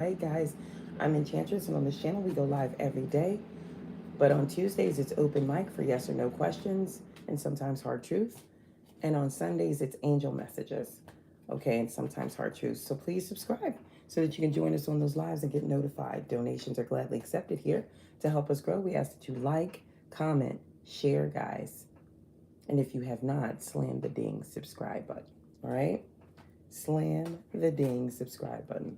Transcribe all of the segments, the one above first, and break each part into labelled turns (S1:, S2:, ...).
S1: Hey guys, I'm Enchantress, and on this channel we go live every day. But on Tuesdays it's open mic for yes or no questions and sometimes hard truth. And on Sundays it's angel messages, okay, and sometimes hard truth. So please subscribe so that you can join us on those lives and get notified. Donations are gladly accepted here to help us grow. We ask that you like, comment, share, guys. And if you have not, slam the ding subscribe button. All right? Slam the ding subscribe button.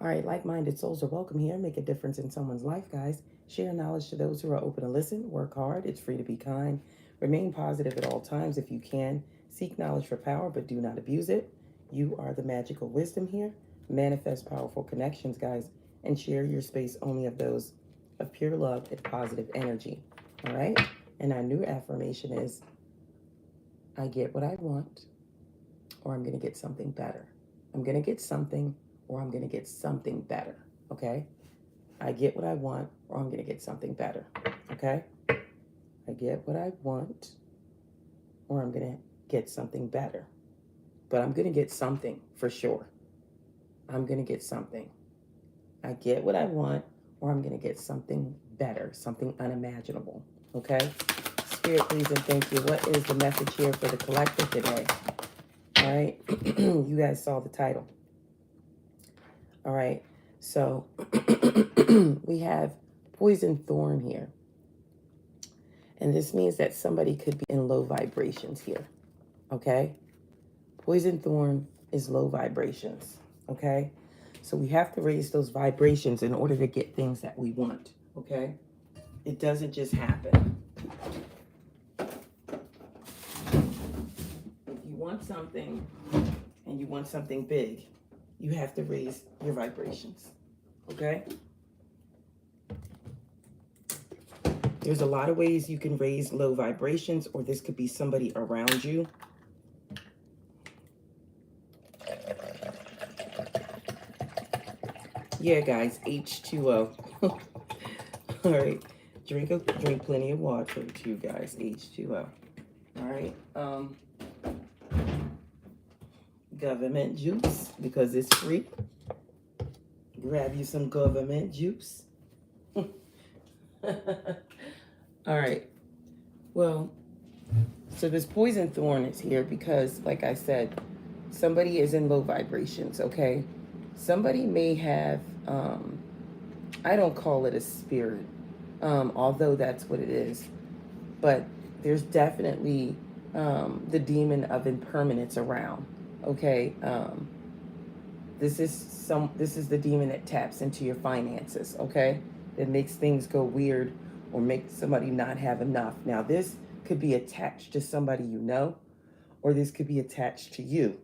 S1: All right, like-minded souls are welcome here. Make a difference in someone's life, guys. Share knowledge to those who are open to listen. Work hard. It's free to be kind. Remain positive at all times if you can. Seek knowledge for power, but do not abuse it. You are the magical wisdom here. Manifest powerful connections, guys, and share your space only of those of pure love and positive energy. All right? And our new affirmation is, I get what I want, or I'm going to get something better. I'm going to get something, or I'm going to get something better. Okay? I get what I want, or I'm going to get something better. Okay? I get what I want, or I'm going to get something better. But I'm going to get something for sure. I'm going to get something. I get what I want, or I'm going to get something better, something unimaginable. Okay? Spirit, please and thank you. What is the message here for the collective today? All right? You guys saw the title. All right? So we have poison thorn here. And this means that somebody could be in low vibrations here. Okay? Poison thorn is low vibrations. Okay? So we have to raise those vibrations in order to get things that we want. Okay? It doesn't just happen. If you want something and you want something big, you have to raise your vibrations. Okay? There's a lot of ways you can raise low vibrations, or this could be somebody around you. Yeah, guys, H2O. All right. Drink plenty of water too, guys. H2O. All right. Government juice, because it's free. Grab you some government juice. All right. Well, so this poison thorn is here because, like I said, somebody is in low vibrations, okay? Somebody may have, I don't call it a spirit, although that's what it is. But there's definitely the demon of impermanence around, okay? This is the demon that taps into your finances, okay? That makes things go weird or makes somebody not have enough. Now, this could be attached to somebody you know, or this could be attached to you.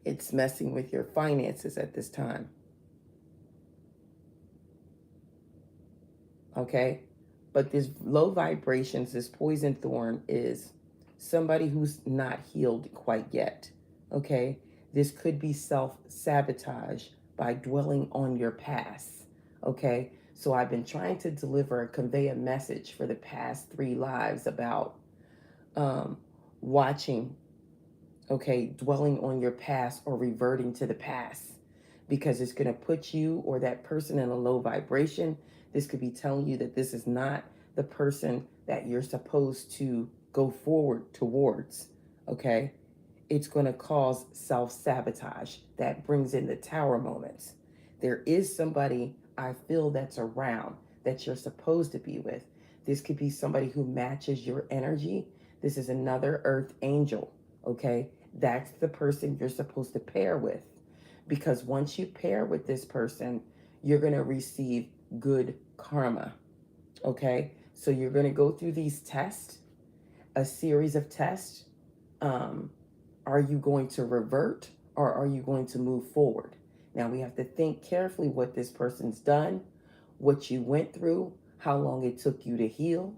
S1: It's messing with your finances at this time. Okay? But this low vibrations, this poison thorn is somebody who's not healed quite yet. Okay? This could be self-sabotage by dwelling on your past. Okay? So I've been trying to deliver and convey a message for the past 3 lives about watching, okay, dwelling on your past or reverting to the past, because it's going to put you or that person in a low vibration. This could be telling you that this is not the person that you're supposed to go forward towards, okay? It's going to cause self-sabotage. That brings in the tower moments. There is somebody I feel that's around that you're supposed to be with. This could be somebody who matches your energy. This is another earth angel, okay? That's the person you're supposed to pair with. Because once you pair with this person, you're going to receive good karma, okay? So you're going to go through these tests, a series of tests. Are you going to revert, or are you going to move forward? Now, we have to think carefully what this person's done, what you went through, how long it took you to heal,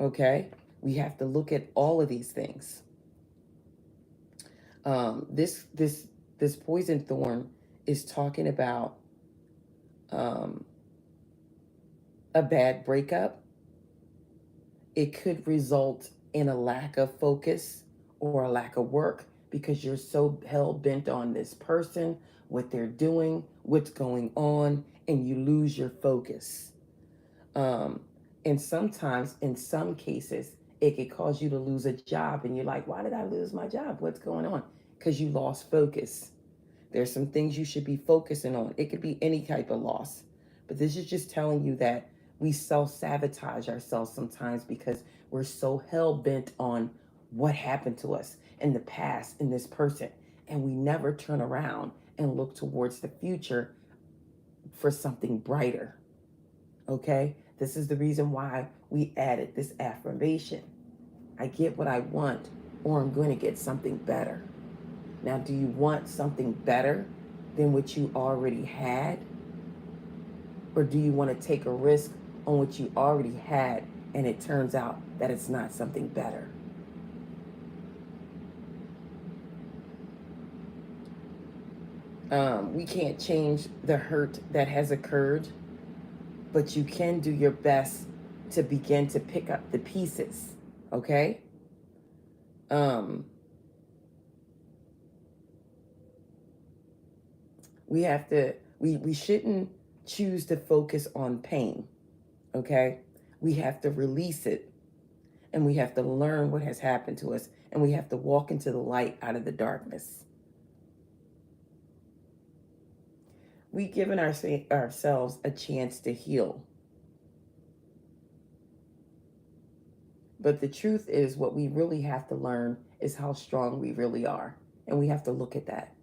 S1: okay? We have to look at all of these things. This poison thorn is talking about a bad breakup. It could result in a lack of focus or a lack of work. because you're so hell-bent on this person, what they're doing, what's going on, and you lose your focus. And sometimes, in some cases, it could cause you to lose a job, and you're like, why did I lose my job? What's going on? Because you lost focus. There's some things you should be focusing on. It could be any type of loss. But this is just telling you that we self-sabotage ourselves sometimes because we're so hell-bent on what happened to us in the past in this person. And we never turn around and look towards the future for something brighter. Okay? This is the reason why we added this affirmation. I get what I want, or I'm going to get something better. Now, do you want something better than what you already had? Or do you want to take a risk on what you already had and it turns out that it's not something better? We can't change the hurt that has occurred, but you can do your best to begin to pick up the pieces, okay? We shouldn't choose to focus on pain, okay? We have to release it, and we have to learn what has happened to us, and we have to walk into the light out of the darkness. We've given ourselves a chance to heal. But the truth is, what we really have to learn is how strong we really are. And we have to look at that.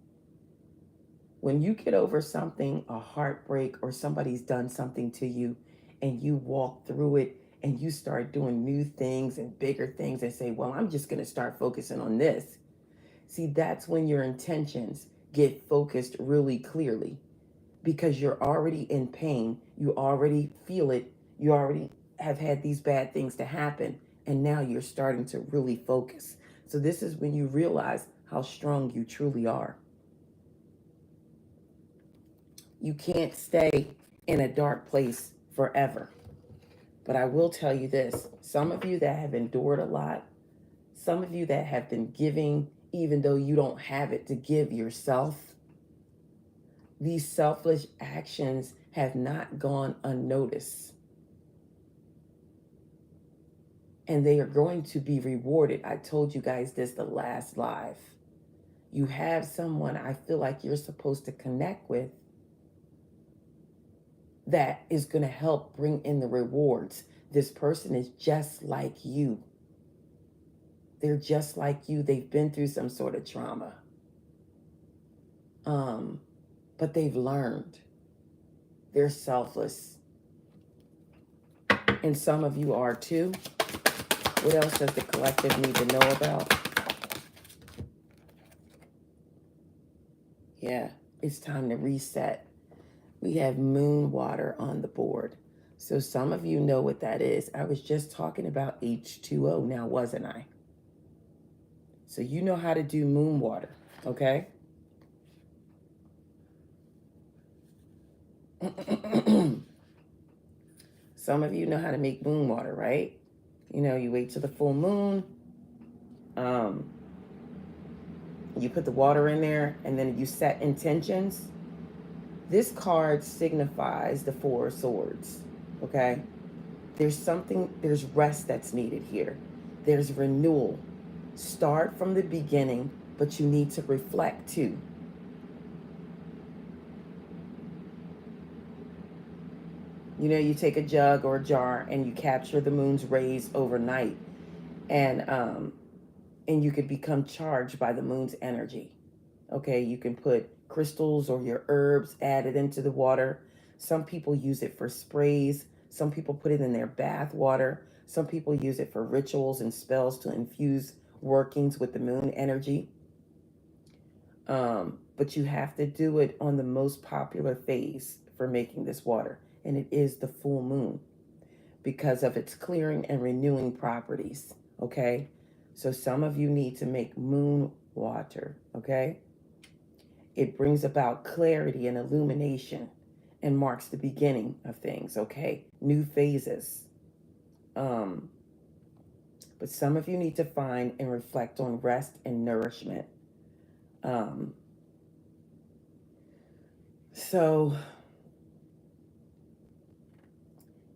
S1: When you get over something, a heartbreak, or somebody's done something to you, and you walk through it and you start doing new things and bigger things and say, well, I'm just going to start focusing on this. See, that's when your intentions get focused really clearly, because you're already in pain. You already feel it. You already have had these bad things to happen. And now you're starting to really focus. So this is when you realize how strong you truly are. You can't stay in a dark place forever. But I will tell you this, some of you that have endured a lot, some of you that have been giving even though you don't have it to give yourself, these selfless actions have not gone unnoticed. And they are going to be rewarded. I told you guys this the last live. You have someone I feel like you're supposed to connect with that is going to help bring in the rewards. This person is just like you. They're just like you. They've been through some sort of trauma. But they've learned. They're selfless. And some of you are too. What else does the collective need to know about? Yeah, it's time to reset. We have moon water on the board. So some of you know what that is. I was just talking about H2O now, wasn't I? So you know how to do moon water, okay? Some of you know how to make moon water, right? You know, you wait till the full moon. You put the water in there, and then you set intentions. This card signifies the Four of Swords, okay? There's rest that's needed here. There's renewal. Start from the beginning, but you need to reflect too. You know, you take a jug or a jar and you capture the moon's rays overnight, and you could become charged by the moon's energy. Okay, you can put crystals or your herbs added into the water. Some people use it for sprays. Some people put it in their bath water. Some people use it for rituals and spells to infuse workings with the moon energy. But you have to do it on the most popular phase for making this water, and it is the full moon because of its clearing and renewing properties, okay? So some of you need to make moon water, okay? It brings about clarity and illumination and marks the beginning of things, okay? New phases. But some of you need to find and reflect on rest and nourishment, Um, so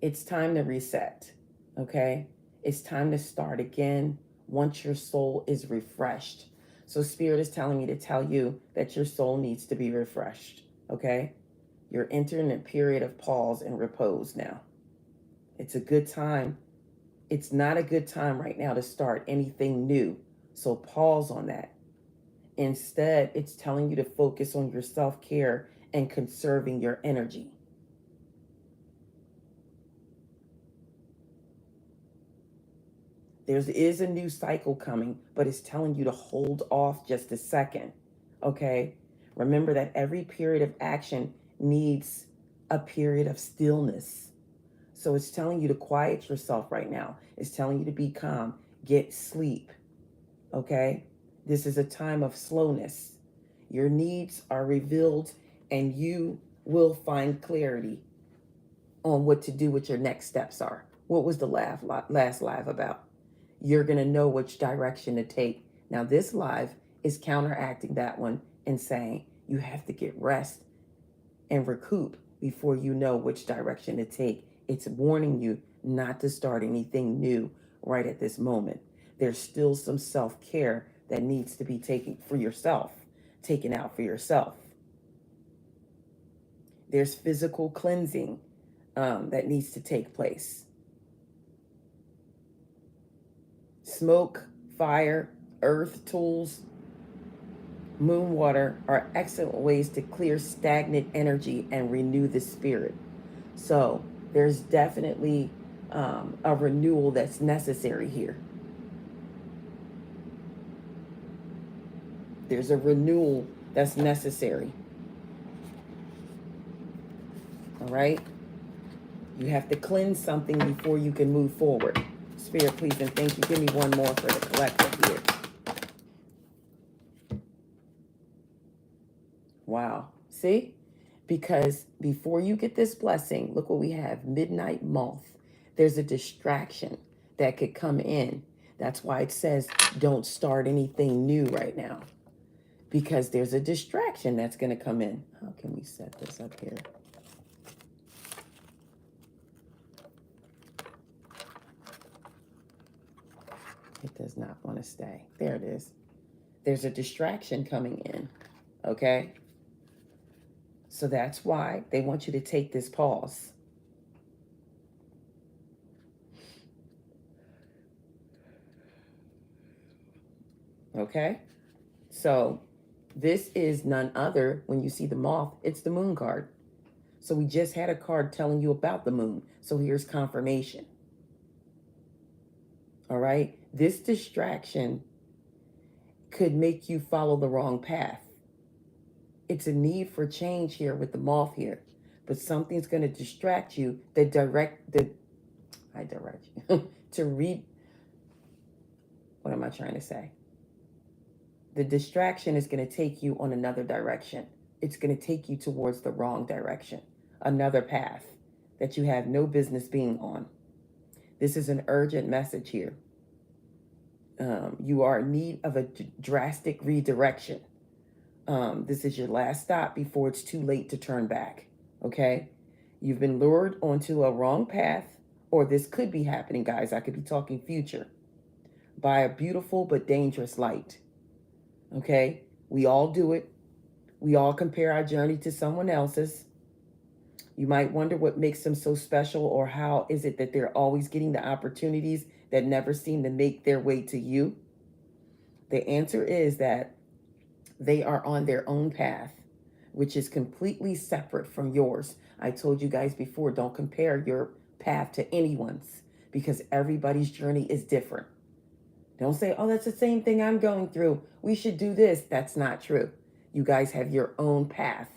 S1: it's time to reset, okay? It's time to start again once your soul is refreshed. So Spirit is telling me to tell you that your soul needs to be refreshed, okay? You're entering a period of pause and repose now. It's a good time. It's not a good time right now to start anything new. So pause on that. Instead, it's telling you to focus on your self-care and conserving your energy. There is a new cycle coming, but it's telling you to hold off just a second, okay? Remember that every period of action needs a period of stillness. So it's telling you to quiet yourself right now. It's telling you to be calm, get sleep, okay? This is a time of slowness. Your needs are revealed and you will find clarity on what to do, what your next steps are. What was the last live about? You're going to know which direction to take. Now, this live is counteracting that one and saying you have to get rest and recoup before you know which direction to take. It's warning you not to start anything new right at this moment. There's still some self-care that needs to be taken for yourself, taken out for yourself. There's physical cleansing that needs to take place. Smoke, fire, earth tools, moon water are excellent ways to clear stagnant energy and renew the spirit. So there's definitely a renewal that's necessary here. There's a renewal that's necessary. All right? You have to cleanse something before you can move forward. Spirit, please and thank you. Give me one more for the collective here. Wow. See? Because before you get this blessing, look what we have, midnight moth. There's a distraction that could come in. That's why it says don't start anything new right now. Because there's a distraction that's going to come in. How can we set this up here? It does not want to stay. There it is. There's a distraction coming in. Okay? So that's why they want you to take this pause. Okay? So this is none other, when you see the moth, it's the moon card. So we just had a card telling you about the moon. So here's confirmation. All right? This distraction could make you follow the wrong path. It's a need for change here with the moth here. But something's going to distract you that to read. What am I trying to say? The distraction is going to take you on another direction. It's going to take you towards the wrong direction, another path that you have no business being on. This is an urgent message here. You are in need of a drastic redirection. This is your last stop before it's too late to turn back, okay? You've been lured onto a wrong path, or this could be happening, guys. I could be talking future, by a beautiful but dangerous light, okay? We all do it. We all compare our journey to someone else's. You might wonder what makes them so special, or how is it that they're always getting the opportunities that never seem to make their way to you? The answer is that they are on their own path, which is completely separate from yours. I told you guys before, don't compare your path to anyone's, because everybody's journey is different. Don't say, oh, that's the same thing I'm going through, we should do this. That's not true. You guys have your own path.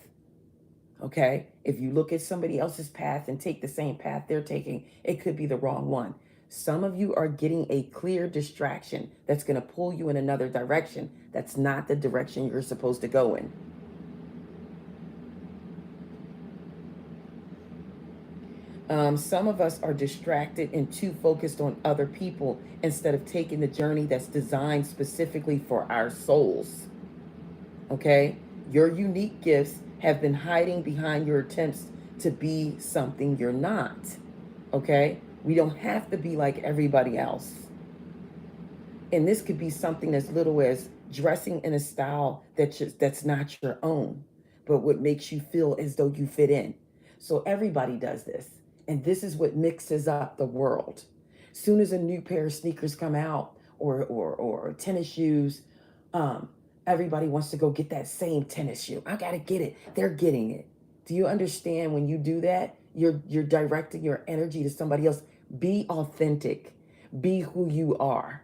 S1: Okay? If you look at somebody else's path and take the same path they're taking, it could be the wrong one. Some of you are getting a clear distraction that's going to pull you in another direction. That's not the direction you're supposed to go in. Some of us are distracted and too focused on other people instead of taking the journey that's designed specifically for our souls. Okay? Your unique gifts have been hiding behind your attempts to be something you're not. Okay? We don't have to be like everybody else. And this could be something as little as dressing in a style that's not your own, but what makes you feel as though you fit in. So everybody does this. And this is what mixes up the world. Soon as a new pair of sneakers come out, or tennis shoes, um, everybody wants to go get that same tennis shoe. I gotta get it. They're getting it. Do you understand when you do that? You're directing your energy to somebody else. Be authentic. Be who you are.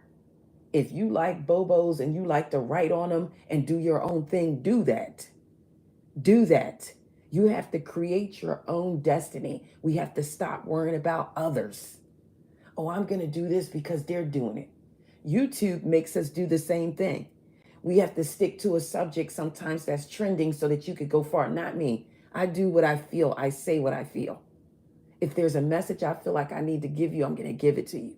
S1: If you like Bobos and you like to write on them and do your own thing, do that. Do that. You have to create your own destiny. We have to stop worrying about others. Oh, I'm going to do this because they're doing it. YouTube makes us do the same thing. We have to stick to a subject sometimes that's trending so that you could go far. Not me. I do what I feel. I say what I feel. If there's a message I feel like I need to give you, I'm going to give it to you.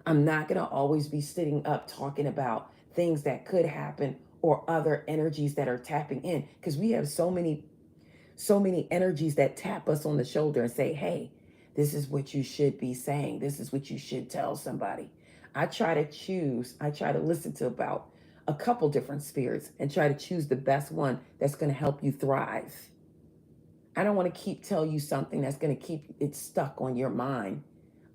S1: I'm not going to always be sitting up talking about things that could happen or other energies that are tapping in, because we have so many energies that tap us on the shoulder and say, hey, this is what you should be saying. This is what you should tell somebody. I try to listen to about a couple different spirits and try to choose the best one that's going to help you thrive. I don't want to keep telling you something that's going to keep it stuck on your mind.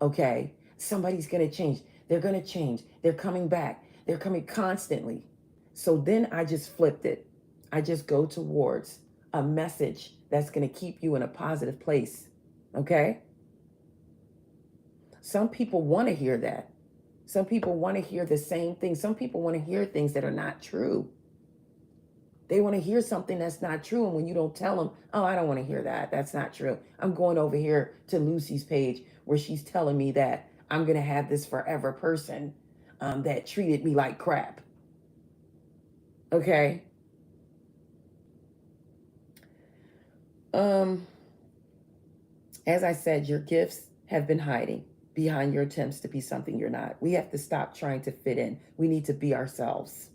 S1: Okay? Somebody's going to change. They're going to change. They're coming back. They're coming constantly. So then I just flipped it. I just go towards a message that's going to keep you in a positive place. Okay? Some people want to hear that. Some people want to hear the same thing. Some people want to hear things that are not true. They want to hear something that's not true. And when you don't tell them, oh, I don't want to hear that. That's not true. I'm going over here to Lucy's page where she's telling me that I'm going to have this forever person that treated me like crap. Okay. As I said, your gifts have been hiding behind your attempts to be something you're not. We have to stop trying to fit in. We need to be ourselves.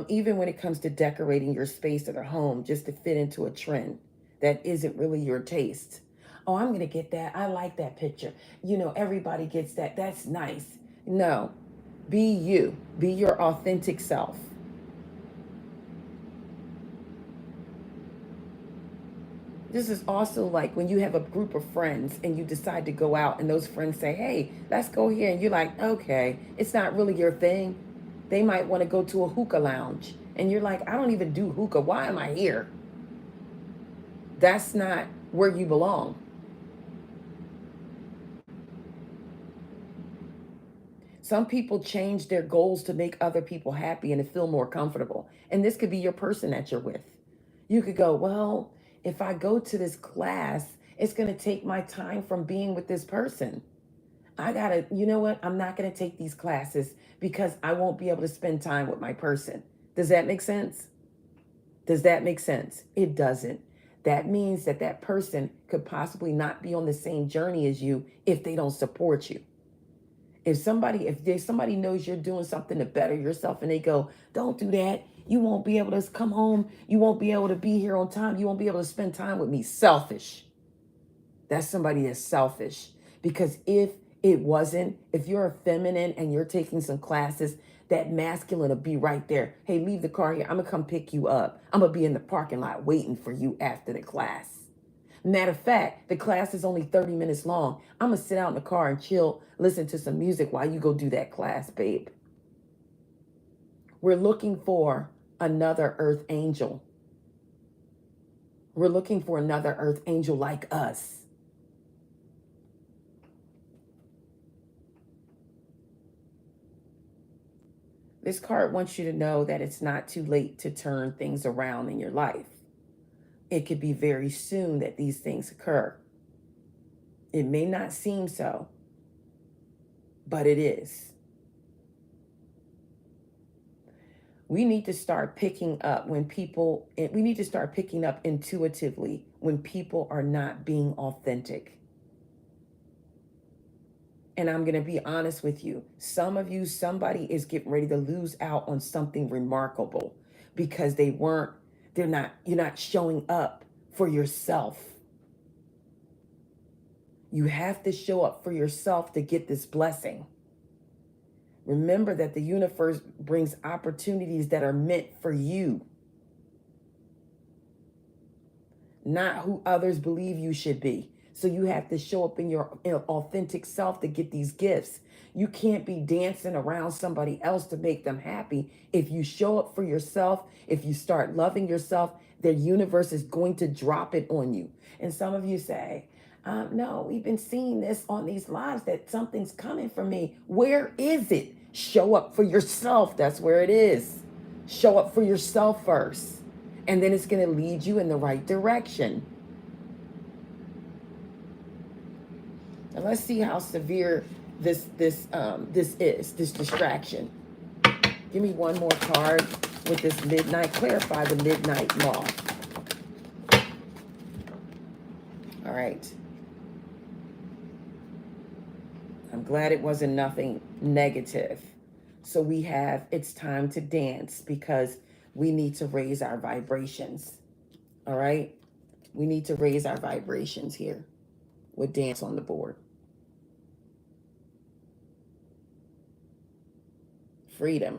S1: Even when it comes to decorating your space or the home just to fit into a trend that isn't really your taste. Oh, I'm going to get that. I like that picture. Everybody gets that. That's nice. No, be you, be your authentic self. This is also like when you have a group of friends and you decide to go out and those friends say, hey, let's go here. And you're like, okay, it's not really your thing. They might want to go to a hookah lounge. And you're like, I don't even do hookah. Why am I here? That's not where you belong. Some people change their goals to make other people happy and to feel more comfortable. And this could be your person that you're with. You could go, well, if I go to this class, it's going to take my time from being with this person. You know what? I'm not going to take these classes because I won't be able to spend time with my person. Does that make sense? Does that make sense? It doesn't. That means that that person could possibly not be on the same journey as you if they don't support you. If somebody knows you're doing something to better yourself and they go, don't do that. You won't be able to come home. You won't be able to be here on time. You won't be able to spend time with me. Selfish. That's somebody that's selfish. Because if you're a feminine and you're taking some classes, that masculine will be right there. Hey, leave the car here. I'm going to come pick you up. I'm going to be in the parking lot waiting for you after the class. Matter of fact, the class is only 30 minutes long. I'm going to sit out in the car and chill, listen to some music while you go do that class, babe. We're looking for another earth angel. We're looking for another earth angel like us. This card wants you to know that it's not too late to turn things around in your life. It could be very soon that these things occur. It may not seem so, but it is. We need to start picking up intuitively when people are not being authentic. And I'm going to be honest with you. Some of you, somebody is getting ready to lose out on something remarkable because you're not showing up for yourself. You have to show up for yourself to get this blessing. Remember that the universe brings opportunities that are meant for you, not who others believe you should be. So you have to show up in your authentic self to get these gifts. You can't be dancing around somebody else to make them happy. If you show up for yourself, if you start loving yourself, the universe is going to drop it on you. And some of you say, no, we've been seeing this on these lives that something's coming for me. Where is it? Show up for yourself. That's where it is. Show up for yourself first. And then it's going to lead you in the right direction. And let's see how severe this distraction. Give me one more card with this midnight. Clarify the midnight moth. All right. I'm glad it wasn't nothing negative. So we have, it's time to dance because we need to raise our vibrations. All right. We need to raise our vibrations here with dance on the board. Freedom.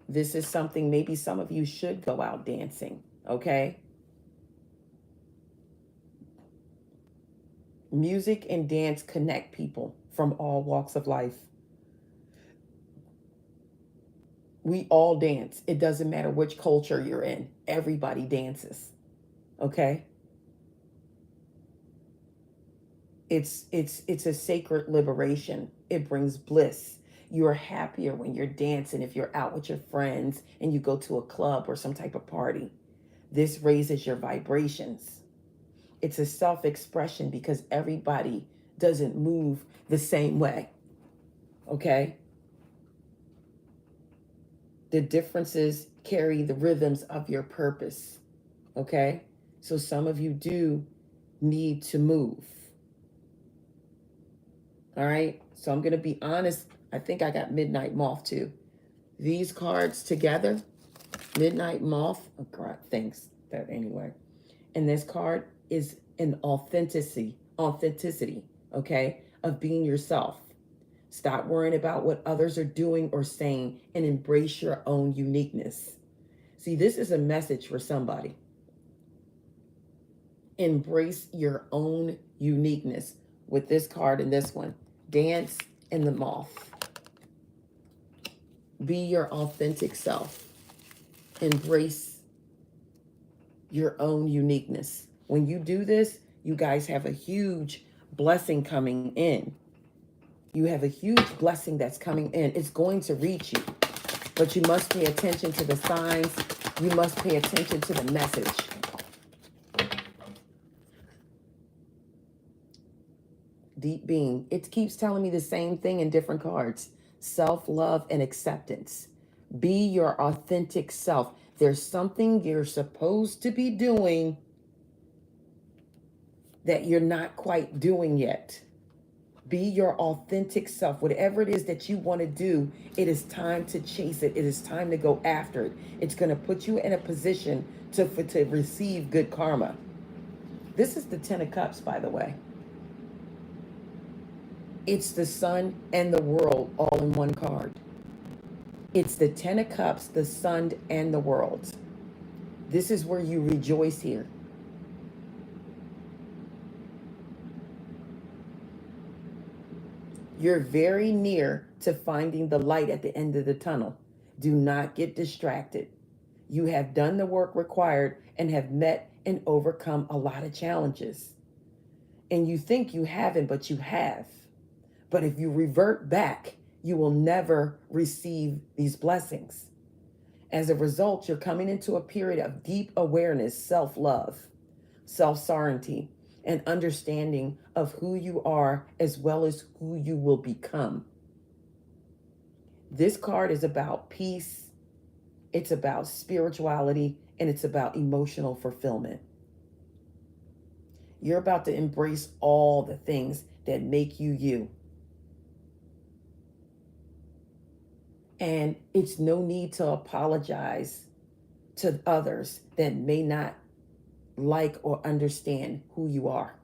S1: This is something maybe some of you should go out dancing. Okay. Music and dance connect people from all walks of life. We all dance. It doesn't matter which culture you're in. Everybody dances. Okay? It's a sacred liberation. It brings bliss. You're happier when you're dancing if you're out with your friends and you go to a club or some type of party. This raises your vibrations. It's a self-expression because everybody doesn't move the same way. Okay? The differences carry the rhythms of your purpose. Okay? So some of you do need to move. All right? So I'm going to be honest. I think I got Midnight Moth too. These cards together, Midnight Moth, oh God, thanks. That anyway. And this card is an authenticity, okay, of being yourself. Stop worrying about what others are doing or saying and embrace your own uniqueness. See, this is a message for somebody. Embrace your own uniqueness with this card and this one. Dance and the moth. Be your authentic self. Embrace your own uniqueness. When you do this, you guys have a huge blessing coming in. You have a huge blessing that's coming in. It's going to reach you, but you must pay attention to the signs. You must pay attention to the message. Deep being. It keeps telling me the same thing in different cards. Self-love and acceptance. Be your authentic self. There's something you're supposed to be doing that you're not quite doing yet. Be your authentic self. Whatever it is that you want to do, it is time to chase it. It is time to go after it. It's going to put you in a position to receive good karma. This is the Ten of Cups, by the way. It's the sun and the world all in one card. It's the Ten of Cups, the sun and the world. This is where you rejoice here. You're very near to finding the light at the end of the tunnel. Do not get distracted. You have done the work required and have met and overcome a lot of challenges. And you think you haven't, but you have. But if you revert back, you will never receive these blessings. As a result, you're coming into a period of deep awareness, self-love, self-sovereignty, and understanding of who you are as well as who you will become. This card is about peace, it's about spirituality, and it's about emotional fulfillment. You're about to embrace all the things that make you you. And it's no need to apologize to others that may not like or understand who you are.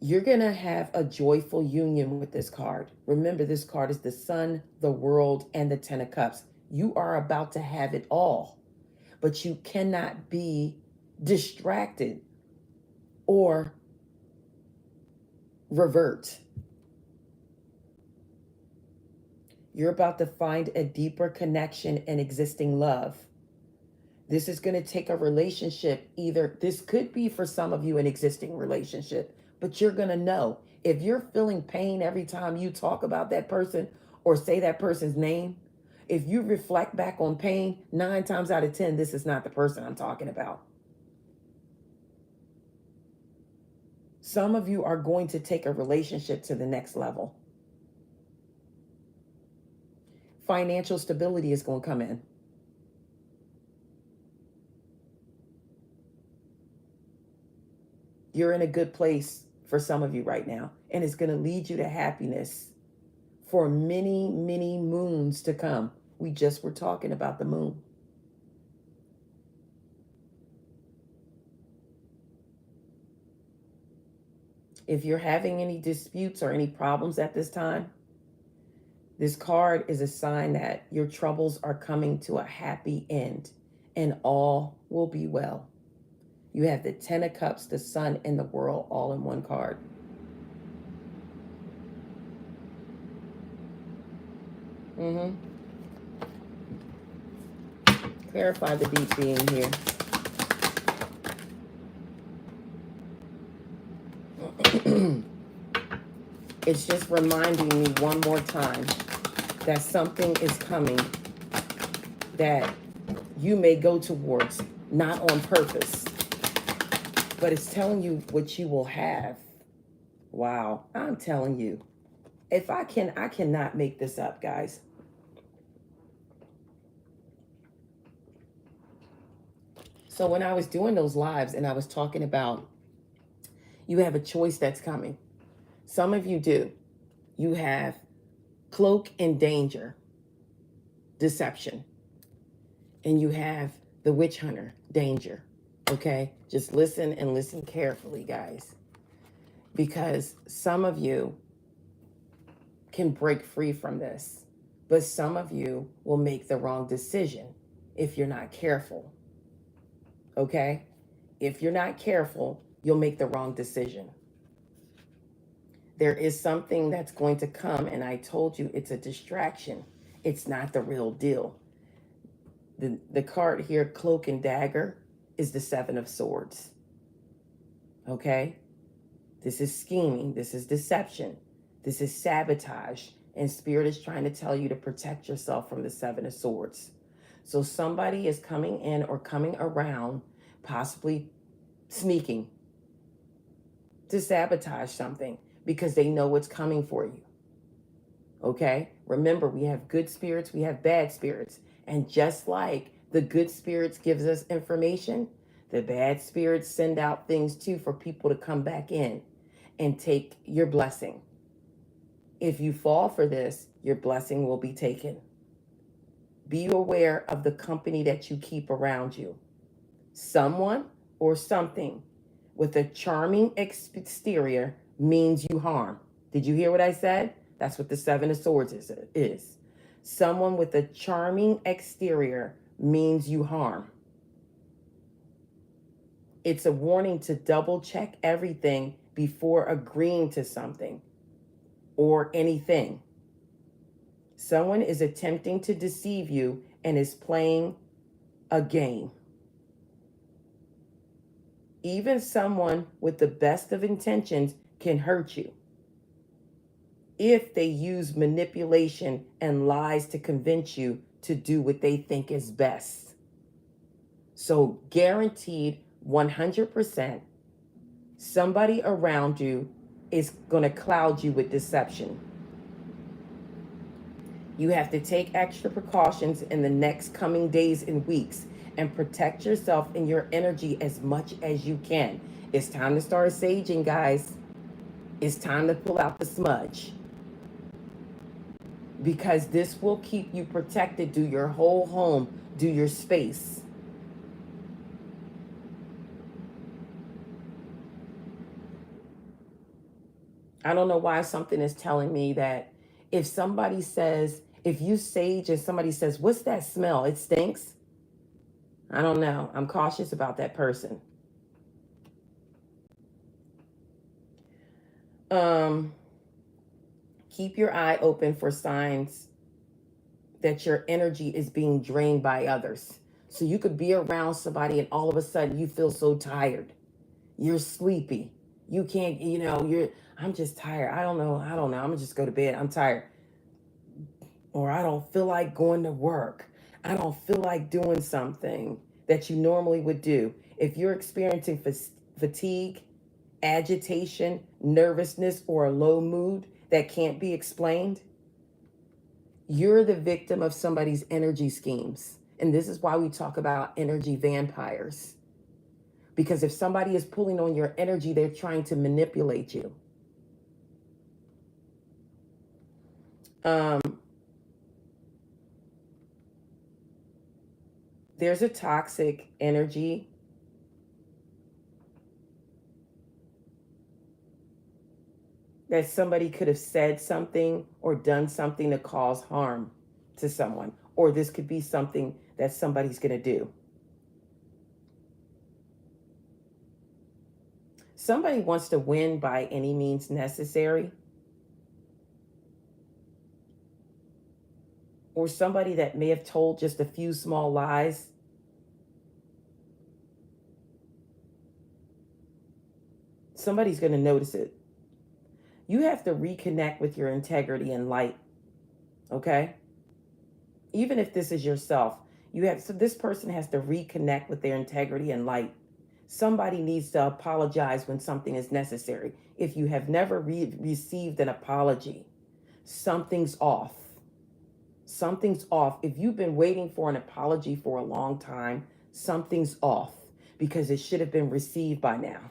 S1: You're going to have a joyful union with this card. Remember, this card is the Sun, the World, and the Ten of Cups. You are about to have it all, but you cannot be distracted or revert. You're about to find a deeper connection and existing love. This is going to take a relationship. Either this could be for some of you an existing relationship, but you're going to know if you're feeling pain every time you talk about that person or say that person's name. If you reflect back on pain, 9 times out of 10, this is not the person I'm talking about. Some of you are going to take a relationship to the next level. Financial stability is going to come in. You're in a good place for some of you right now, and it's going to lead you to happiness for many, many moons to come. We just were talking about the moon. If you're having any disputes or any problems at this time, this card is a sign that your troubles are coming to a happy end and all will be well. You have the Ten of Cups, the Sun, and the World all in one card. Clarify the deep being here. It's just reminding me one more time that something is coming that you may go towards, not on purpose, but it's telling you what you will have. Wow, I'm telling you. If I cannot make this up, guys. So when I was doing those lives and I was talking about you have a choice that's coming. Some of you do. You have cloak and danger, deception. And you have the witch hunter, danger. Okay? Just listen and listen carefully, guys. Because some of you can break free from this, but some of you will make the wrong decision if you're not careful. Okay? If you're not careful, you'll make the wrong decision. There is something that's going to come, and I told you it's a distraction. It's not the real deal. The card here, Cloak and Dagger, is the Seven of Swords. Okay? This is scheming. This is deception. This is sabotage. And Spirit is trying to tell you to protect yourself from the Seven of Swords. So somebody is coming in or coming around, possibly sneaking, to sabotage something because they know what's coming for you. Okay? Remember, we have good spirits, we have bad spirits. And just like the good spirits gives us information, the bad spirits send out things too for people to come back in and take your blessing. If you fall for this, your blessing will be taken. Be aware of the company that you keep around you. Someone or something with a charming exterior means you harm. Did you hear what I said? That's what the Seven of Swords is. Someone with a charming exterior means you harm. It's a warning to double check everything before agreeing to something or anything. Someone is attempting to deceive you and is playing a game. Even someone with the best of intentions can hurt you if they use manipulation and lies to convince you to do what they think is best. So guaranteed 100%, somebody around you is going to cloud you with deception. You have to take extra precautions in the next coming days and weeks and protect yourself and your energy as much as you can. It's time to start saging, guys. It's time to pull out the smudge, because this will keep you protected. Do your whole home, do your space. I don't know why something is telling me that if somebody says, if you sage and somebody says, what's that smell? It stinks. I don't know. I'm cautious about that person. Keep your eye open for signs that your energy is being drained by others. So you could be around somebody and all of a sudden you feel so tired. You're sleepy. You can't, I'm just tired. I don't know. I'm gonna just go to bed. I'm tired. Or I don't feel like going to work. I don't feel like doing something that you normally would do. If you're experiencing fatigue, agitation, nervousness, or a low mood that can't be explained, you're the victim of somebody's energy schemes. And this is why we talk about energy vampires. Because if somebody is pulling on your energy, they're trying to manipulate you. There's a toxic energy that somebody could have said something or done something to cause harm to someone. Or this could be something that somebody's going to do. Somebody wants to win by any means necessary. Or somebody that may have told just a few small lies. Somebody's going to notice it. You have to reconnect with your integrity and light. Okay? Even if this is yourself, so this person has to reconnect with their integrity and light. Somebody needs to apologize when something is necessary. If you have never received an apology, something's off. Something's off. If you've been waiting for an apology for a long time, something's off, because it should have been received by now.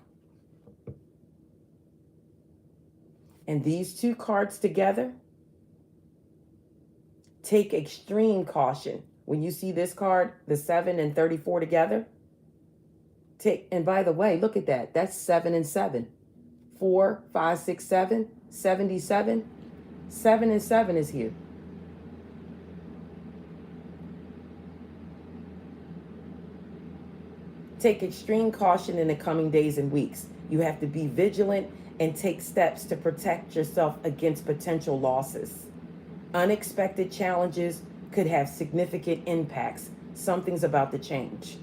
S1: And these two cards together, take extreme caution. When you see this card, the 7 and 34 together, and by the way, look at that. That's 7 and 7. 4, 5, 6, 7, 77. 7 and 7 is here. Take extreme caution in the coming days and weeks. You have to be vigilant and take steps to protect yourself against potential losses. Unexpected challenges could have significant impacts. Something's about to change.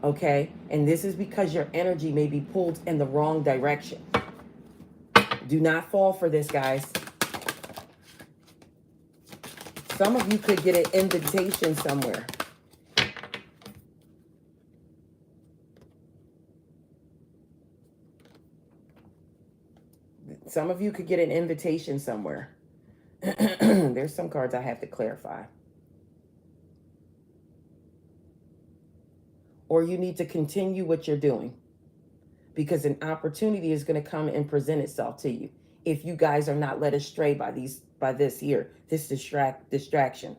S1: Okay? And this is because your energy may be pulled in the wrong direction. Do not fall for this, guys. Some of you could get an invitation somewhere. Some of you could get an invitation somewhere. There's some cards I have to clarify. Or you need to continue what you're doing, because an opportunity is going to come and present itself to you if you guys are not led astray by this distraction.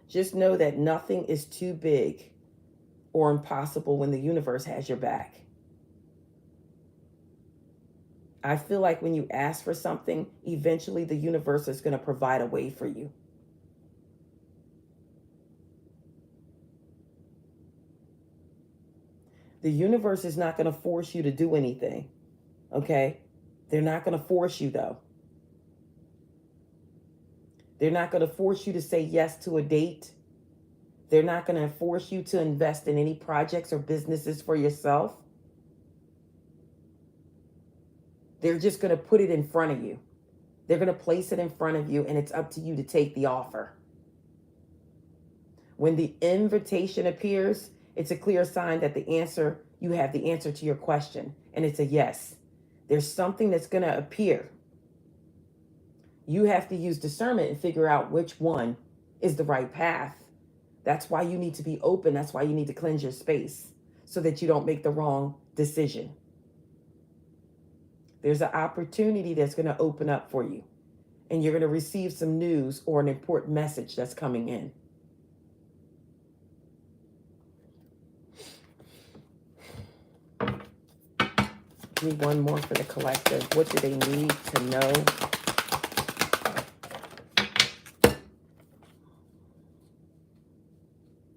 S1: Just know that nothing is too big or impossible when the universe has your back. I feel like when you ask for something, eventually the universe is going to provide a way for you. The universe is not going to force you to do anything, okay? They're not going to force you, though. They're not going to force you to say yes to a date. They're not going to force you to invest in any projects or businesses for yourself. They're just going to put it in front of you. They're going to place it in front of you, and it's up to you to take the offer. When the invitation appears, it's a clear sign that the answer you have the answer to your question, and it's a yes. There's something that's going to appear. You have to use discernment and figure out which one is the right path. That's why you need to be open. That's why you need to cleanse your space so that you don't make the wrong decision. There's an opportunity that's going to open up for you, and you're going to receive some news or an important message that's coming in. Need one more for the collective. What do they need to know?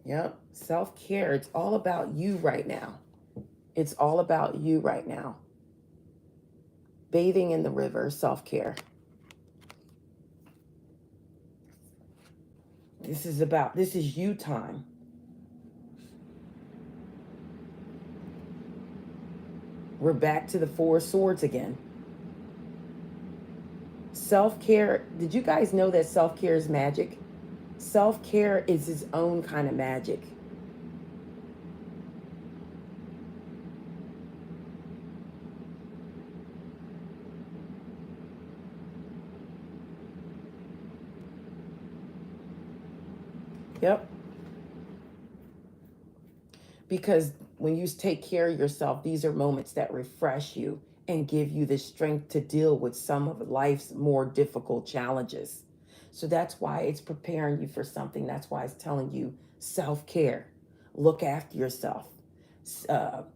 S1: Yep, self-care. It's all about you right now. It's all about you right now. Bathing in the river, self-care. This is you time. We're back to the Four of Swords again. Self-care. Did you guys know that self-care is magic? Self-care is its own kind of magic. Yep. Because when you take care of yourself, these are moments that refresh you and give you the strength to deal with some of life's more difficult challenges. So that's why it's preparing you for something. That's why it's telling you self-care. Look after yourself.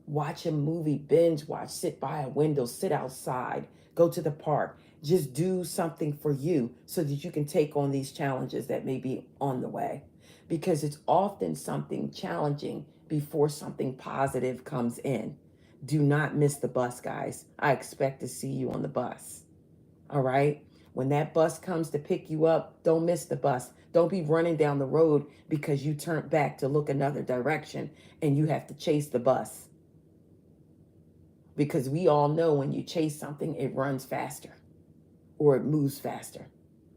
S1: Watch a movie, binge watch, sit by a window, sit outside, go to the park. Just do something for you so that you can take on these challenges that may be on the way. Because it's often something challenging before something positive comes in. Do not miss the bus, guys. I expect to see you on the bus. All right? When that bus comes to pick you up, don't miss the bus. Don't be running down the road because you turned back to look another direction and you have to chase the bus. Because we all know when you chase something, it runs faster or it moves faster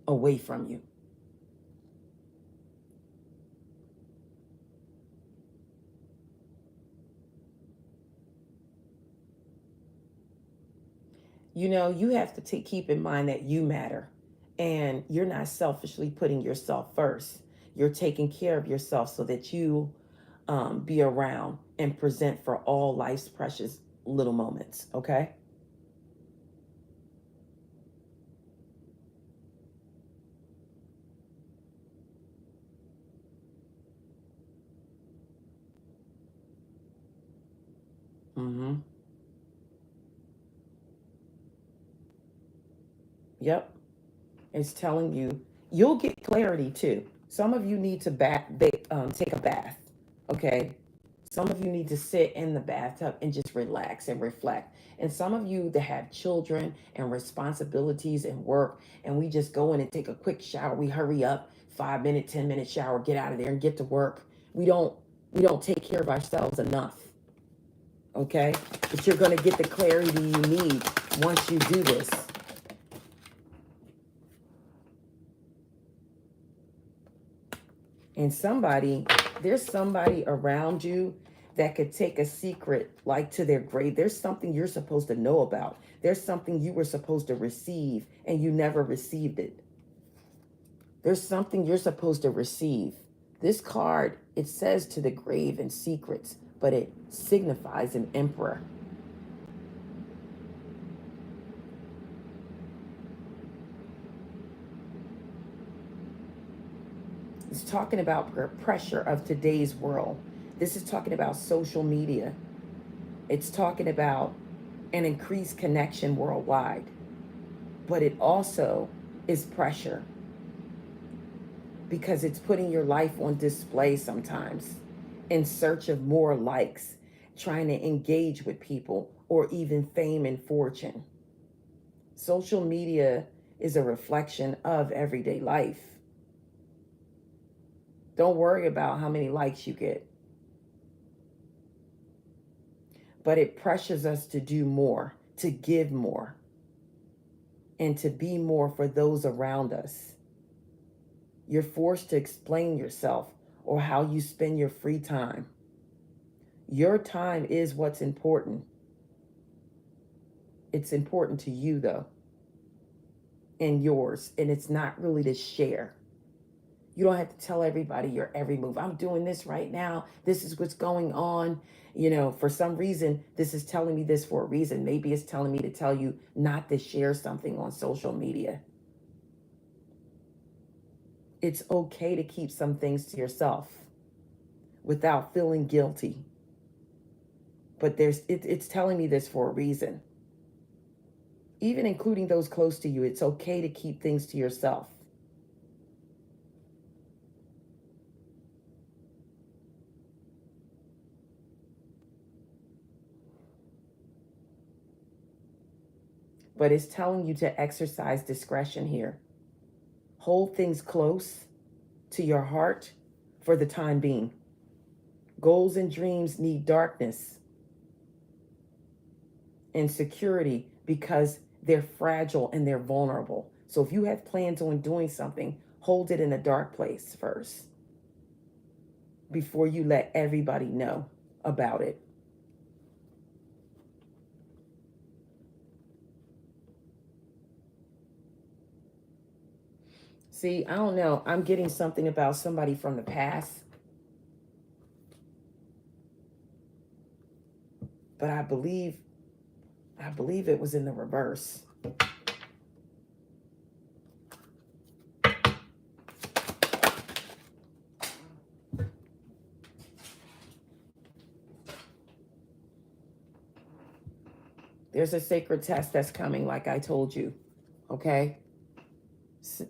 S1: away from you. You know, you have to keep in mind that you matter and you're not selfishly putting yourself first. You're taking care of yourself so that you be around and present for all life's precious little moments, okay? Mm-hmm. Yep. It's telling you, you'll get clarity too. Some of you need to take a bath, okay? Some of you need to sit in the bathtub and just relax and reflect. And some of you that have children and responsibilities and work, and we just go in and take a quick shower. We hurry up, 5 minute, 10 minute shower, get out of there and get to work. We don't take care of ourselves enough, okay? But you're going to get the clarity you need once you do this. And there's somebody around you that could take a secret like to their grave. There's something you're supposed to know about. There's something you were supposed to receive and you never received it. There's something you're supposed to receive. This card, it says to the grave in secrets, but it signifies an emperor. It's talking about pressure of today's world. This is talking about social media. It's talking about an increased connection worldwide. But it also is pressure because it's putting your life on display sometimes in search of more likes, trying to engage with people, or even fame and fortune. Social media is a reflection of everyday life. Don't worry about how many likes you get. But it pressures us to do more, to give more, and to be more for those around us. You're forced to explain yourself or how you spend your free time. Your time is what's important. It's important to you, though, and yours. And it's not really to share. You don't have to tell everybody your every move. I'm doing this right now. This is what's going on. You know, for some reason, this is telling me this for a reason. Maybe it's telling me to tell you not to share something on social media. It's okay to keep some things to yourself without feeling guilty. But it's telling me this for a reason. Even including those close to you, it's okay to keep things to yourself. But it's telling you to exercise discretion here. Hold things close to your heart for the time being. Goals and dreams need darkness and security because they're fragile and they're vulnerable. So if you have plans on doing something, hold it in a dark place first before you let everybody know about it. See, I don't know. I'm getting something about somebody from the past. But I believe it was in the reverse. There's a sacred test that's coming, like I told you. Okay?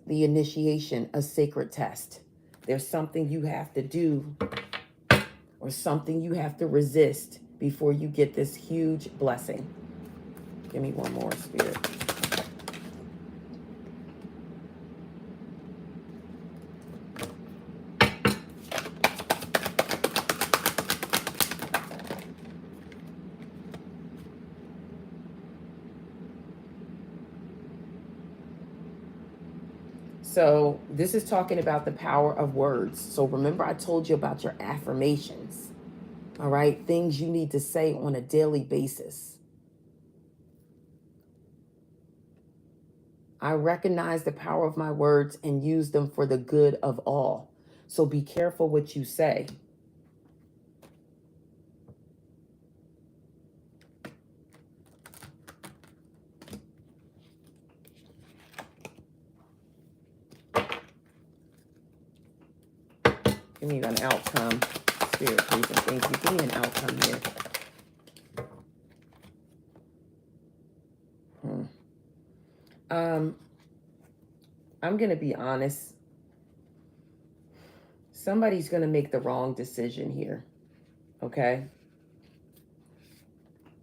S1: The initiation, a sacred test. There's something you have to do or something you have to resist before you get this huge blessing. Give me one more, Spirit. So this is talking about the power of words. So remember I told you about your affirmations. All right? Things you need to say on a daily basis. I recognize the power of my words and use them for the good of all. So be careful what you say. Give me an outcome. Spirit, please and thank you. Give me an outcome here. I'm going to be honest. Somebody's going to make the wrong decision here. Okay?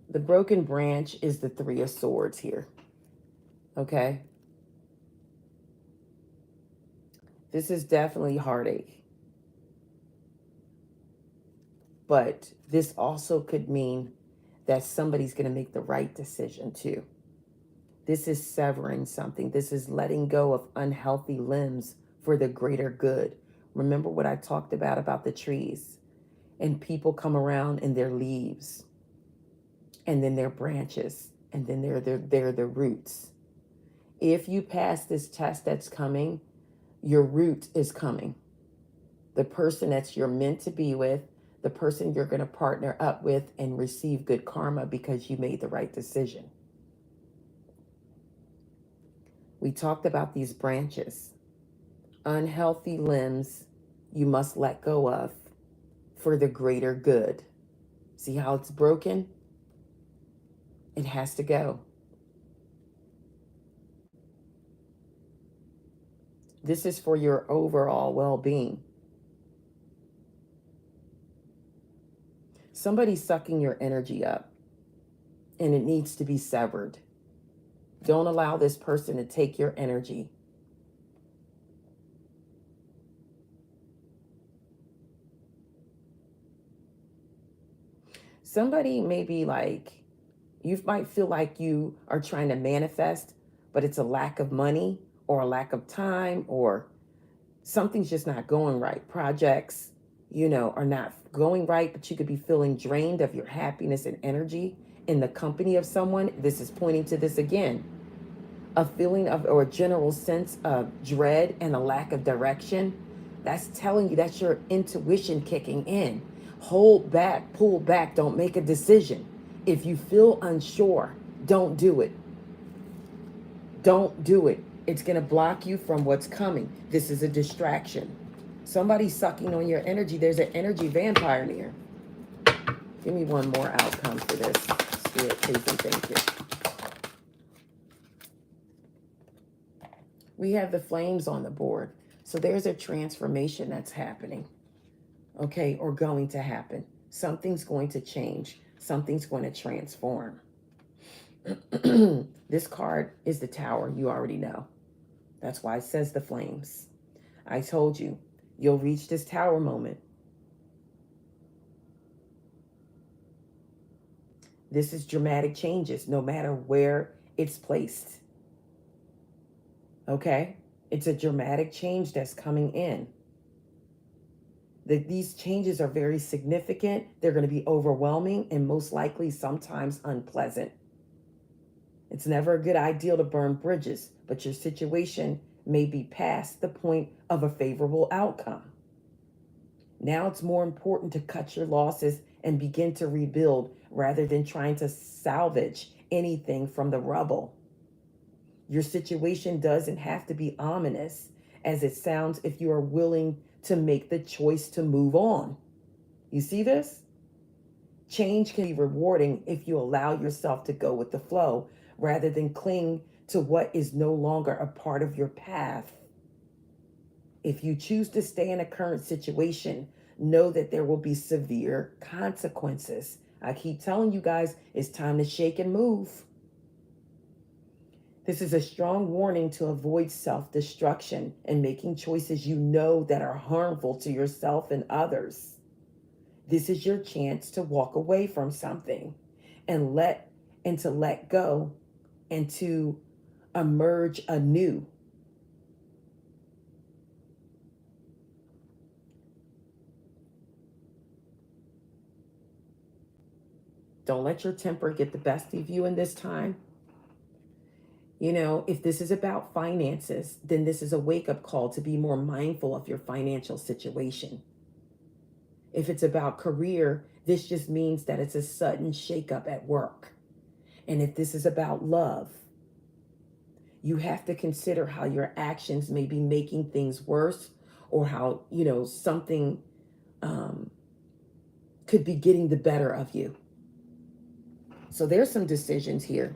S1: The broken branch is the Three of Swords here. Okay? This is definitely heartache. But this also could mean that somebody's going to make the right decision too. This is severing something. This is letting go of unhealthy limbs for the greater good. Remember what I talked about the trees. And people come around and their leaves. And then their branches. And then they're the roots. If you pass this test that's coming, your root is coming. The person that you're meant to be with, the person you're going to partner up with and receive good karma because you made the right decision. We talked about these branches. Unhealthy limbs you must let go of for the greater good. See how it's broken? It has to go. This is for your overall well-being. Somebody's sucking your energy up, and it needs to be severed. Don't allow this person to take your energy. Somebody may be like, you might feel like you are trying to manifest, but it's a lack of money or a lack of time or something's just not going right. Projects, are not going right, but you could be feeling drained of your happiness and energy in the company of someone. This is pointing to this again. A feeling of, or a general sense of dread and a lack of direction. That's telling you that's your intuition kicking in. Hold back, pull back, don't make a decision. If you feel unsure, don't do it. Don't do it. It's going to block you from what's coming. This is a distraction. Somebody's sucking on your energy. There's an energy vampire near. Give me one more outcome for this. Spirit, please and thank you. We have the flames on the board. So there's a transformation that's happening. Okay, or going to happen. Something's going to change. Something's going to transform. This card is the Tower. You already know. That's why it says the flames. I told you, you'll reach this Tower moment. This is dramatic changes, no matter where it's placed. Okay? It's a dramatic change that's coming in. These changes are very significant. They're going to be overwhelming and most likely sometimes unpleasant. It's never a good idea to burn bridges, but your situation may be past the point of a favorable outcome. Now it's more important to cut your losses and begin to rebuild rather than trying to salvage anything from the rubble. Your situation doesn't have to be ominous as it sounds if you are willing to make the choice to move on. You see this? Change can be rewarding if you allow yourself to go with the flow rather than cling to what is no longer a part of your path. If you choose to stay in a current situation, know that there will be severe consequences. I keep telling you guys, it's time to shake and move. This is a strong warning to avoid self-destruction and making choices you know that are harmful to yourself and others. This is your chance to walk away from something and to let go and to emerge anew. Don't let your temper get the best of you in this time. If this is about finances, then this is a wake-up call to be more mindful of your financial situation. If it's about career, this just means that it's a sudden shakeup at work. And if this is about love, you have to consider how your actions may be making things worse, or how, something could be getting the better of you. So there's some decisions here.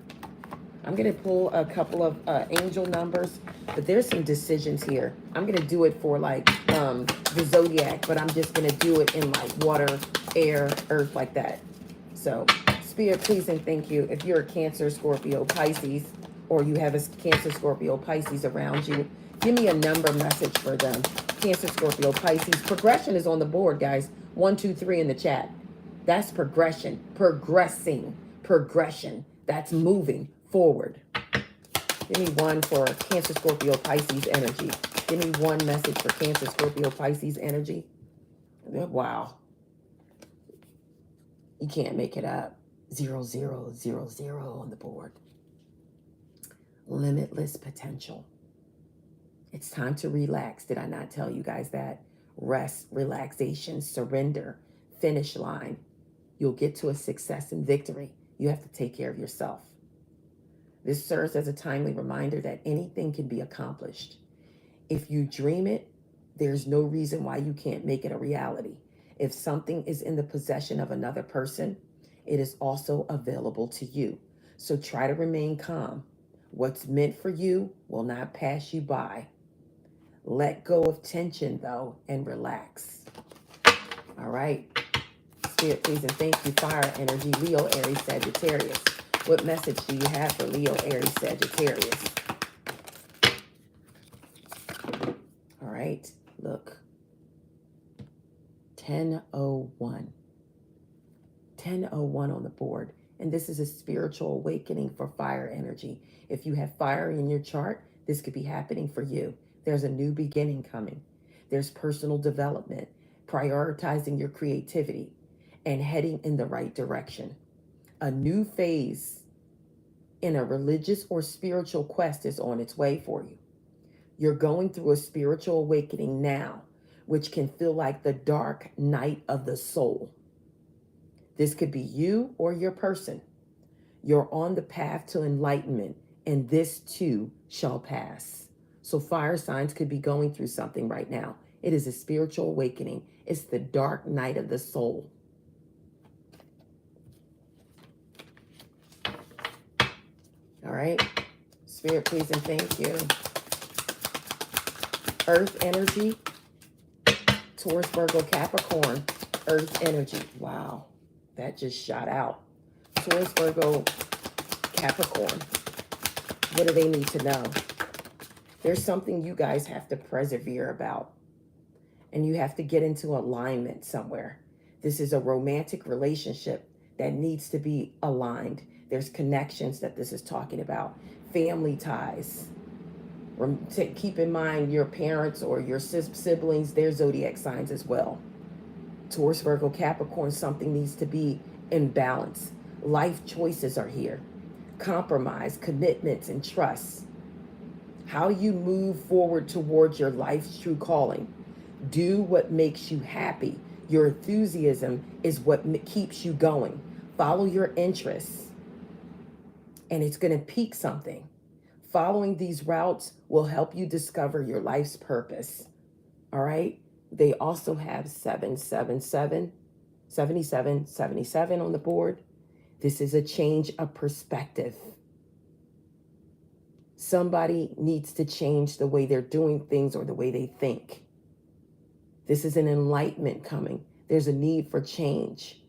S1: I'm going to pull a couple of angel numbers, but there's some decisions here. I'm going to do it for like the Zodiac, but I'm just going to do it in like water, air, earth, like that. So Spirit, please and thank you. If you're a Cancer, Scorpio, Pisces, or you have a Cancer, Scorpio, Pisces around you, give me a number message for them. Cancer, Scorpio, Pisces. Progression is on the board, guys. 1, 2, 3 in the chat. That's progression. Progressing. Progression. That's moving forward. Give me one for Cancer, Scorpio, Pisces energy. Give me one message for Cancer, Scorpio, Pisces energy. Wow. You can't make it up. 0, 0, 0, 0 on the board. Limitless potential. It's time to relax. Did I not tell you guys that? Rest, relaxation, surrender, finish line. You'll get to a success and victory. You have to take care of yourself. This serves as a timely reminder that anything can be accomplished. If you dream it, there's no reason why you can't make it a reality. If something is in the possession of another person, it is also available to you. So try to remain calm. What's meant for you will not pass you by. Let go of tension, though, and relax. All right. Spirit, please and thank you. Fire energy, Leo, Aries, Sagittarius. What message do you have for Leo, Aries, Sagittarius? All right, look. 1001. 1001 on the board. And this is a spiritual awakening for fire energy. If you have fire in your chart, this could be happening for you. There's a new beginning coming. There's personal development, prioritizing your creativity, and heading in the right direction. A new phase in a religious or spiritual quest is on its way for you. You're going through a spiritual awakening now, which can feel like the dark night of the soul. This could be you or your person. You're on the path to enlightenment, and this too shall pass. So fire signs could be going through something right now. It is a spiritual awakening. It's the dark night of the soul. All right. Spirit, please and thank you. Earth energy. Taurus, Virgo, Capricorn. Earth energy. Wow. That just shot out. Taurus, Virgo, Capricorn. What do they need to know? There's something you guys have to persevere about. And you have to get into alignment somewhere. This is a romantic relationship that needs to be aligned. There's connections that this is talking about. Family ties. Keep in mind your parents or your siblings, they're zodiac signs as well. Taurus, Virgo, Capricorn, something needs to be in balance. Life choices are here. Compromise, commitments, and trust. How do you move forward towards your life's true calling? Do what makes you happy. Your enthusiasm is what keeps you going. Follow your interests, and it's going to peak something. Following these routes will help you discover your life's purpose. All right? They also have 77 on the board. This is a change of perspective. Somebody needs to change the way they're doing things or the way they think. This is an enlightenment coming. There's a need for change.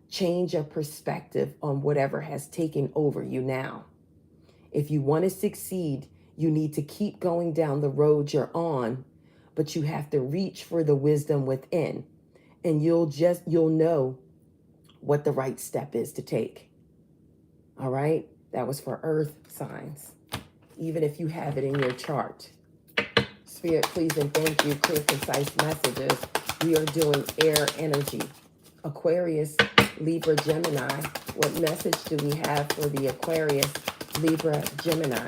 S1: Change of perspective on whatever has taken over you now. If you want to succeed, you need to keep going down the road you're on, but you have to reach for the wisdom within, and you'll know what the right step is to take. All right? That was for earth signs, even if you have it in your chart. Spirit, please and thank you. Clear, concise messages. We are doing air energy. Aquarius, Libra, Gemini. What message do we have for the Aquarius, Libra, Gemini?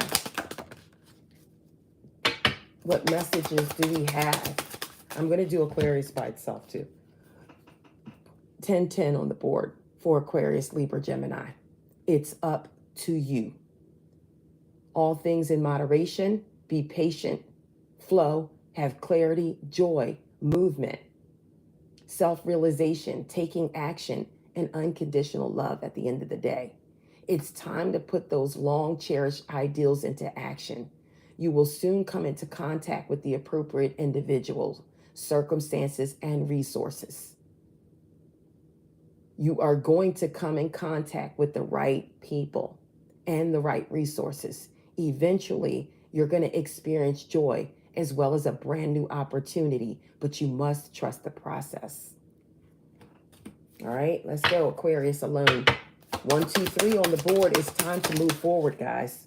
S1: What messages do we have? I'm going to do Aquarius by itself too. 10-10 on the board for Aquarius, Libra, Gemini. It's up to you. All things in moderation. Be patient. Flow. Have clarity, joy, movement, self-realization, taking action, and unconditional love at the end of the day. It's time to put those long cherished ideals into action. You will soon come into contact with the appropriate individuals, circumstances, and resources. You are going to come in contact with the right people and the right resources. Eventually, you're going to experience joy as well as a brand new opportunity, but you must trust the process. All right, let's go. Aquarius alone. 1, 2, 3 on the board. It's time to move forward, guys.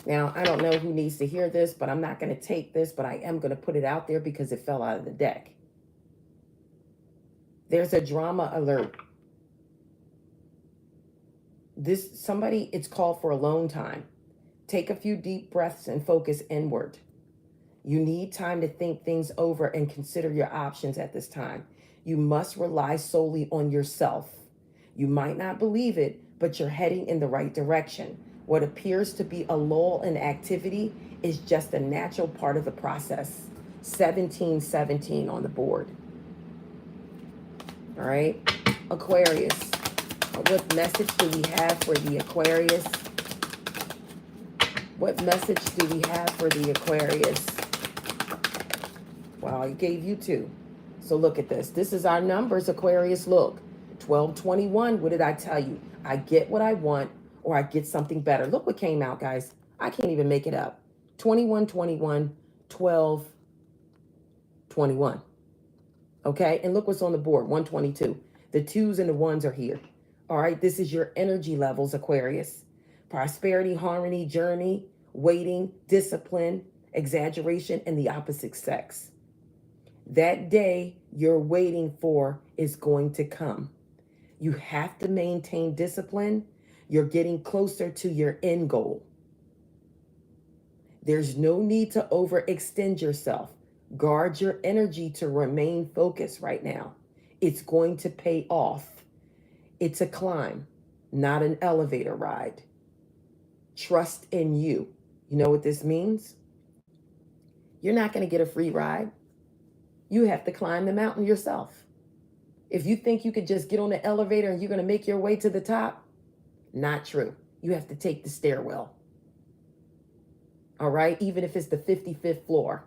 S1: Now, I don't know who needs to hear this, but I'm not going to take this, but I am going to put it out there because it fell out of the deck. There's a drama alert. It's called for alone time. Take a few deep breaths and focus inward. You need time to think things over and consider your options at this time. You must rely solely on yourself. You might not believe it, but you're heading in the right direction. What appears to be a lull in activity is just a natural part of the process. 17 on the board. All right, Aquarius. What message do we have for the Aquarius? What message do we have for the Aquarius? Well, I gave you 2. So look at this. This is our numbers, Aquarius. Look, 1221. What did I tell you? I get what I want or I get something better. Look what came out, guys. I can't even make it up. 2121, 1221. Okay, and look what's on the board, 122. The 2s and the 1s are here. All right, this is your energy levels, Aquarius. Prosperity, harmony, journey, waiting, discipline, exaggeration, and the opposite sex. That day you're waiting for is going to come. You have to maintain discipline. You're getting closer to your end goal. There's no need to overextend yourself. Guard your energy to remain focused right now. It's going to pay off. It's a climb, not an elevator ride. Trust in you. You know what this means? You're not going to get a free ride. You have to climb the mountain yourself. If you think you could just get on the elevator and you're going to make your way to the top, not true. You have to take the stairwell. All right? Even if it's the 55th floor,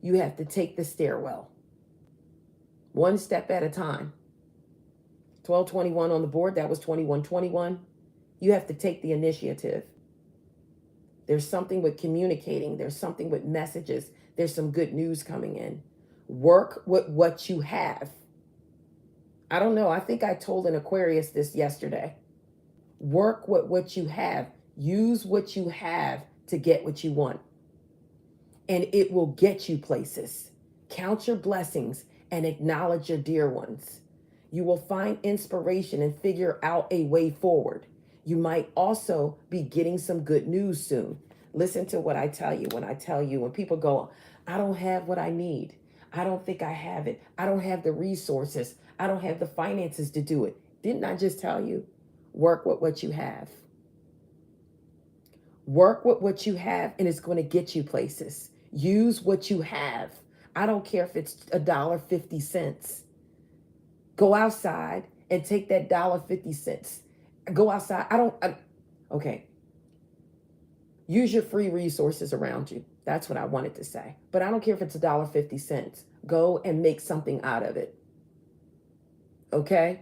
S1: you have to take the stairwell. One step at a time. 1221 on the board. That was 2121. You have to take the initiative. There's something with communicating. There's something with messages. There's some good news coming in. Work with what you have. I don't know. I think I told an Aquarius this yesterday. Work with what you have. Use what you have to get what you want. And it will get you places. Count your blessings and acknowledge your dear ones. You will find inspiration and figure out a way forward. You might also be getting some good news soon. Listen to what I tell you when people go, I don't have what I need. I don't think I have it. I don't have the resources. I don't have the finances to do it. Didn't I just tell you? Work with what you have. Work with what you have and it's going to get you places. Use what you have. I don't care if it's $1.50. Go outside and take that $1.50. Go outside. Okay. Use your free resources around you. That's what I wanted to say. But I don't care if it's $1.50. Go and make something out of it. Okay?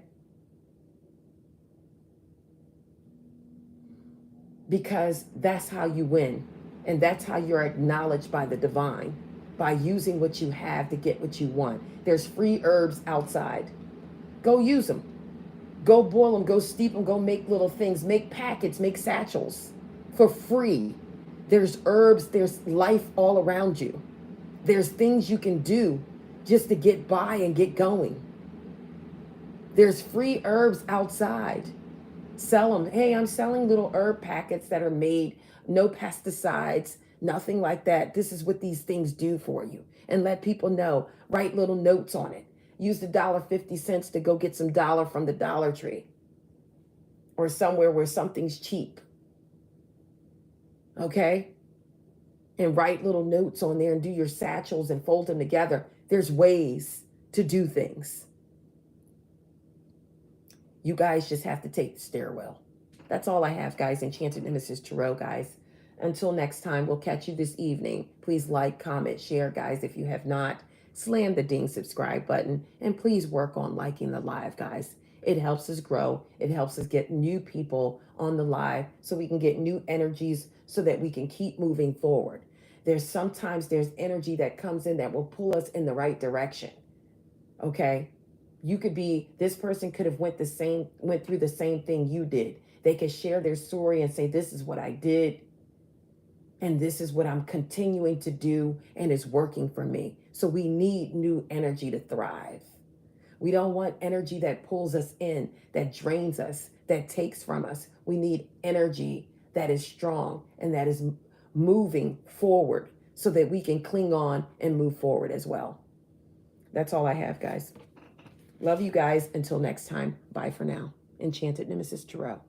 S1: Because that's how you win. And that's how you're acknowledged by the divine. By using what you have to get what you want. There's free herbs outside. Go use them. Go boil them. Go steep them. Go make little things. Make packets. Make satchels. For free. There's herbs. There's life all around you. There's things you can do just to get by and get going. There's free herbs outside. Sell them. Hey, I'm selling little herb packets that are made, no pesticides, nothing like that. This is what these things do for you. And let people know. Write little notes on it. Use the $1.50 to go get some dollar from the Dollar Tree. Or somewhere where something's cheap. Okay? And write little notes on there and do your satchels and fold them together. There's ways to do things. You guys just have to take the stairwell. That's all I have, guys. Enchanted Nemesis Tarot, guys. Until next time, we'll catch you this evening. Please like, comment, share, guys, if you have not. Slam the ding subscribe button. And please work on liking the live, guys. It helps us grow. It helps us get new people on the live so we can get new energies so that we can keep moving forward. Sometimes there's energy that comes in that will pull us in the right direction. Okay? You could be, this person could have went through the same thing you did. They could share their story and say, this is what I did. And this is what I'm continuing to do. And it's working for me. So we need new energy to thrive. We don't want energy that pulls us in, that drains us, that takes from us. We need energy that is strong and that is moving forward so that we can cling on and move forward as well. That's all I have, guys. Love you guys. Until next time. Bye for now. Enchanted Nemesis Tarot.